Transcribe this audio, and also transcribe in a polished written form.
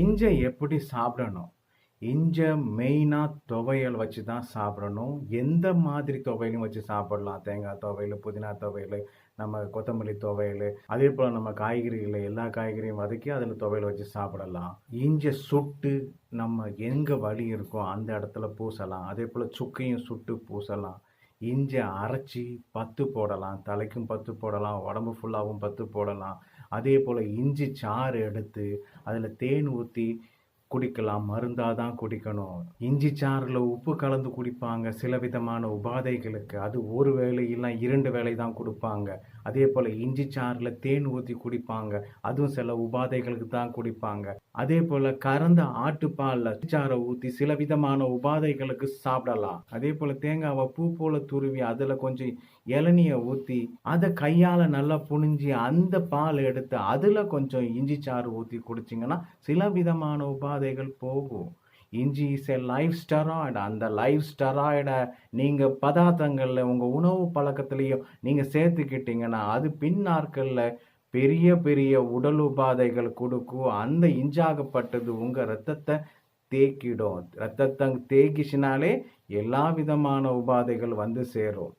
இஞ்சை எப்படி சாப்பிடணும்? இஞ்ச மெயினா துவையல் வச்சு தான் சாப்பிடணும். எந்த மாதிரி துவையலும் வச்சு சாப்பிடலாம். தேங்காய் துவையல், புதினா துவையல், நம்ம கொத்தமல்லி துவையல், அதே போல் நம்ம காய்கறிகளை எல்லா காய்கறியும் வதக்கி அதில் துவையல் வச்சு சாப்பிடலாம். இஞ்சை சுட்டு நம்ம எங்கே வலி இருக்கோ அந்த இடத்துல பூசலாம். அதே போல் சுக்கையும் சுட்டு பூசலாம். இஞ்சை அரைச்சி பத்து போடலாம். தலைக்கும் பத்து போடலாம், உடம்பு ஃபுல்லாகவும் பத்து போடலாம். அதே போல் இஞ்சி சாறு எடுத்து அதில் தேன் ஊற்றி குடிக்கலாம். மருந்தாக தான் குடிக்கணும். இஞ்சி சாறில் உப்பு கலந்து குடிப்பாங்க சில விதமான உபாதைகளுக்கு. அது ஒரு வேளை இல்லை 2 வேளை தான் கொடுப்பாங்க. அதே போல் இஞ்சி சாறில் தேன் ஊற்றி குடிப்பாங்க. அதுவும் சில உபாதைகளுக்கு தான் குடிப்பாங்க. அதே போல் கறந்த ஆட்டுப்பாலில் சாறை ஊற்றி சில விதமான உபாதைகளுக்கு சாப்பிடலாம். அதே போல் தேங்காவை பூ போல துருவி அதில் கொஞ்சம் இளநியை ஊற்றி அதை கையால் நல்லா புழிஞ்சி அந்த பால் எடுத்து அதில் கொஞ்சம் இஞ்சி சாறு ஊற்றி குடிச்சிங்கன்னா சில விதமான உபாதைகள் போகும். இஞ்சி இஸ் எ லைஃப் ஸ்டெராய்டு. அந்த லைஃப் ஸ்டெராய்டை நீங்கள் பதார்த்தங்களில் உங்கள் உணவு பழக்கத்துலேயும் நீங்கள் சேர்த்துக்கிட்டீங்கன்னா அது பின் நாட்களில் பெரிய பெரிய உடல் உபாதைகள் கொடுக்கும். அந்த இஞ்சாகப்பட்டது உங்கள் ரத்தத்தை தேக்கிடும். ரத்தத்தை தேக்கிச்சினாலே எல்லா விதமான உபாதைகள் வந்து சேரும்.